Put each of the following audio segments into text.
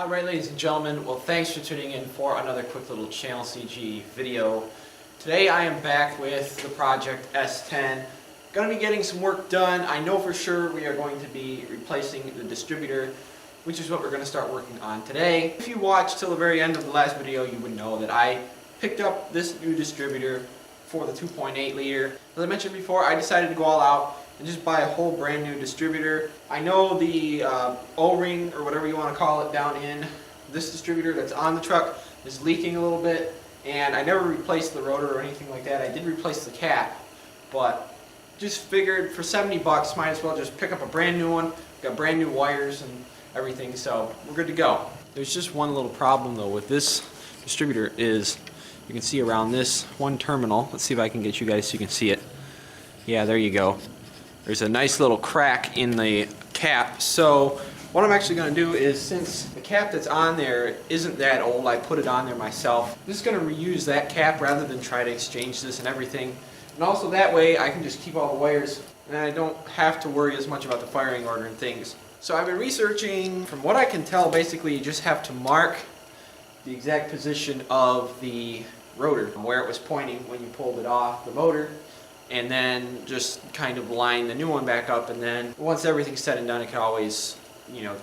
Alright, ladies and gentlemen, well, thanks for tuning in for another quick little channel C.G.E video. Today I am back with the project S10. Going to be getting some work done. I know for sure we are going to be replacing the distributor, which is what we're going to start working on today. If you watched till the very end of the last video, you would know that I picked up this new distributor for the 2.8 liter. As I mentioned before, I decided to go all out and just buy a whole brand new distributor. I know the O-ring, or whatever you want to call it, down in this distributor that's on the truck is leaking a little bit, and I never replaced the rotor or anything like that. I did replace the cap, but just figured for 70 bucks, might as well just pick up a brand new one. Got brand new wires and everything, so we're good to go. There's just one little problem though with this distributor is you can see around this one terminal. Let's see if I can get you guys so you can see it. Yeah, there you go. There's a nice little crack in the cap. So what I'm actually going to do is, since the cap that's on there isn't that old, I put it on there myself. I'm just going to reuse that cap rather than try to exchange this and everything. And also that way I can just keep all the wires and I don't have to worry as much about the firing order and things. So I've been researching. From what I can tell, basically you just have to mark the exact position of the rotor, where it was pointing when you pulled it off the motor, and then just kind of line the new one back up, and then once everything's said and done, it can always, you know,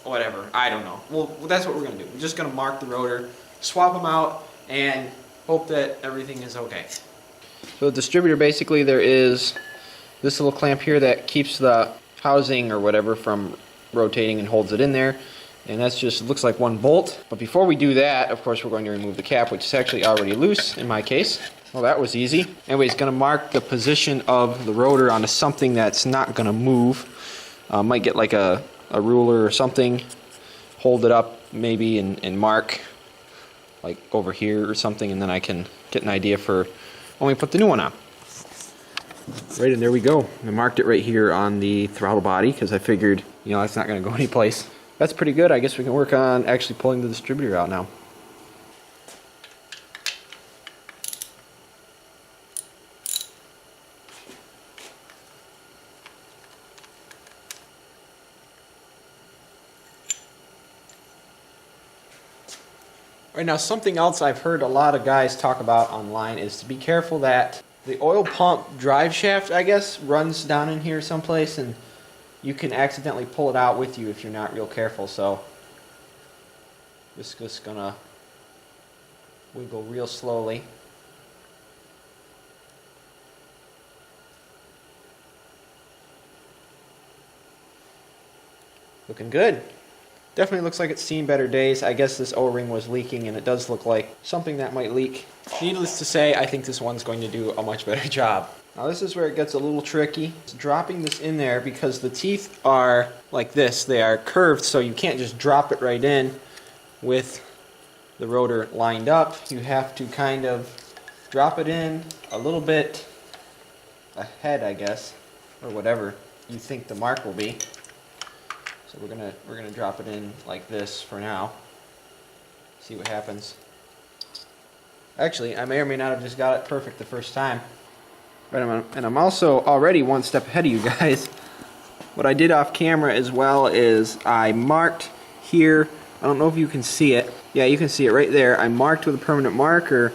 whatever, I don't know. Well, that's what we're going to do. We're just going to mark the rotor, swap them out, and hope that everything is okay. So the distributor, basically there is this little clamp here that keeps the housing or whatever from rotating and holds it in there. And that's just, it looks like one bolt. But before we do that, of course, we're going to remove the cap, which is actually already loose in my case. Well, that was easy. Anyway, it's going to mark the position of the rotor onto something that's not going to move. Might get like a ruler or something, hold it up maybe and mark like over here or something, and then I can get an idea for when we put the new one on. Right, and there we go. I marked it right here on the throttle body because I figured, you know, that's not going to go anyplace. That's pretty good. I guess we can work on actually pulling the distributor out now. Right, now something else I've heard a lot of guys talk about online is to be careful that the oil pump drive shaft, I guess, runs down in here someplace, and you can accidentally pull it out with you if you're not real careful. So just gonna wiggle real slowly. Looking good. Definitely looks like it's seen better days. I guess this O-ring was leaking, and it does look like something that might leak. Needless to say, I think this one's going to do a much better job. Now this is where it gets a little tricky. It's dropping this in there because the teeth are like this. They are curved, so you can't just drop it right in with the rotor lined up. You have to kind of drop it in a little bit ahead, I guess, or whatever you think the mark will be. So we're gonna drop it in like this for now. See what happens. Actually, I may or may not have just got it perfect the first time. Right, and I'm also already one step ahead of you guys. What I did off camera as well is I marked here. I don't know if you can see it. Yeah, you can see it right there. I marked with a permanent marker.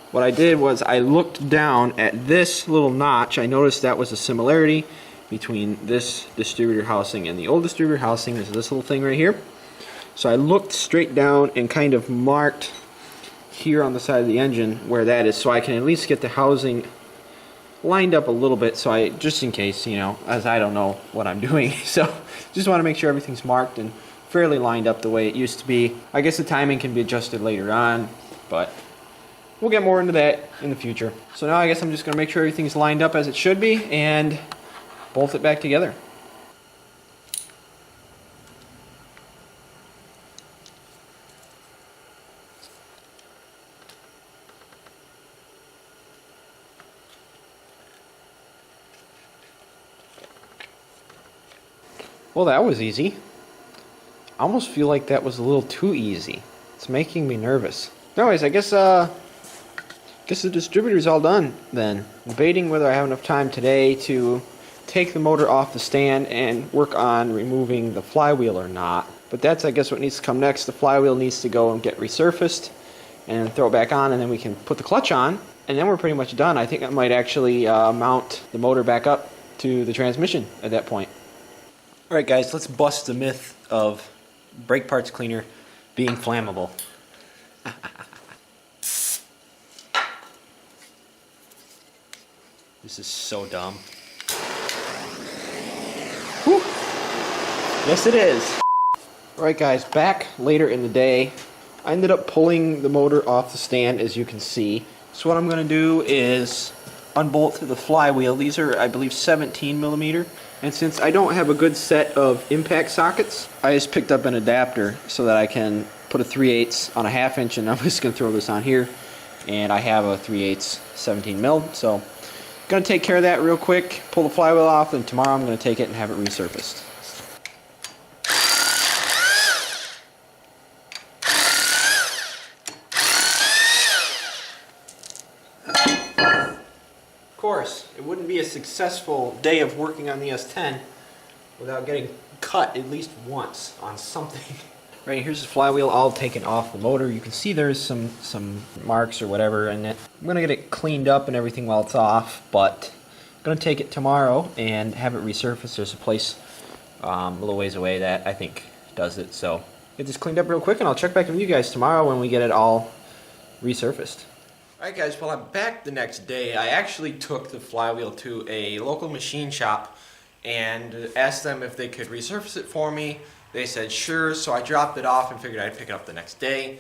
What I did was I looked down at this little notch. I noticed that was a similarity between this distributor housing and the old distributor housing. Is this little thing right here. So I looked straight down and kind of marked here on the side of the engine where that is, so I can at least get the housing lined up a little bit, so I, just in case, you know, as I don't know what I'm doing. So just want to make sure everything's marked and fairly lined up the way it used to be. I guess the timing can be adjusted later on, but we'll get more into that in the future. So now I guess I'm just going to make sure everything's lined up as it should be and bolt it back together. Well, that was easy. I almost feel like that was a little too easy. It's making me nervous. Anyways, I guess the distributor's all done then. Debating whether I have enough time today to take the motor off the stand and work on removing the flywheel or not. But that's, I guess, what needs to come next. The flywheel needs to go and get resurfaced and throw it back on, and then we can put the clutch on, and then we're pretty much done. I think I might actually mount the motor back up to the transmission at that point. Alright guys, let's bust the myth of brake parts cleaner being flammable. This is so dumb. Whew. Yes it is. Alright guys, back later in the day. I ended up pulling the motor off the stand, as you can see. So what I'm going to do is unbolt the flywheel. These are, I believe, 17 millimeter. And since I don't have a good set of impact sockets, I just picked up an adapter so that I can put a 3/8 on a 1/2 inch, and I'm just going to throw this on here. And I have a 3/8 17 mil, so going to take care of that real quick, pull the flywheel off, and tomorrow I'm going to take it and have it resurfaced. Of course, it wouldn't be a successful day of working on the S10 without getting cut at least once on something. Right, here's the flywheel all taken off the motor. You can see there's some marks or whatever in it. I'm going to get it cleaned up and everything while it's off, but I'm going to take it tomorrow and have it resurfaced. There's a place a little ways away that I think does it. So get this cleaned up real quick and I'll check back with you guys tomorrow when we get it all resurfaced. Alright guys, well I'm back the next day. I actually took the flywheel to a local machine shop and asked them if they could resurface it for me. They said sure, so I dropped it off and figured I'd pick it up the next day.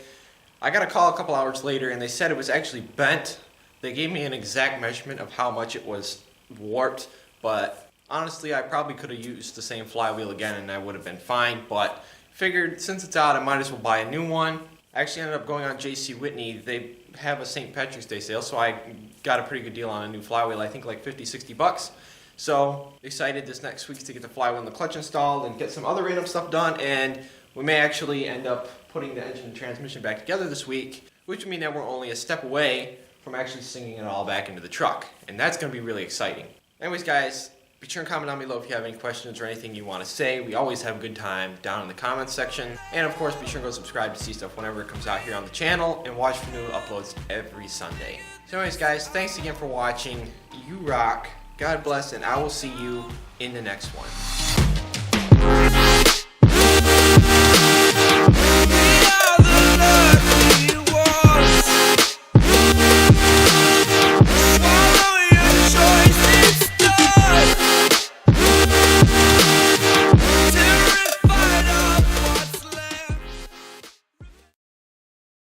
I got a call a couple hours later and they said it was actually bent. They gave me an exact measurement of how much it was warped, but honestly I probably could have used the same flywheel again and I would have been fine, but figured since it's out I might as well buy a new one. I actually ended up going on J.C. Whitney. They have a St. Patrick's Day sale, so I got a pretty good deal on a new flywheel, I think like 50-60 bucks. So excited this next week to get the flywheel and the clutch installed and get some other random stuff done, and we may actually end up putting the engine and transmission back together this week, which would mean that we're only a step away from actually singing it all back into the truck, and that's going to be really exciting. Anyways guys, be sure and comment down below if you have any questions or anything you want to say. We always have a good time down in the comments section, and of course be sure and go subscribe to see stuff whenever it comes out here on the channel and watch for new uploads every Sunday. So anyways guys, thanks again for watching. You rock. God bless, and I will see you in the next one.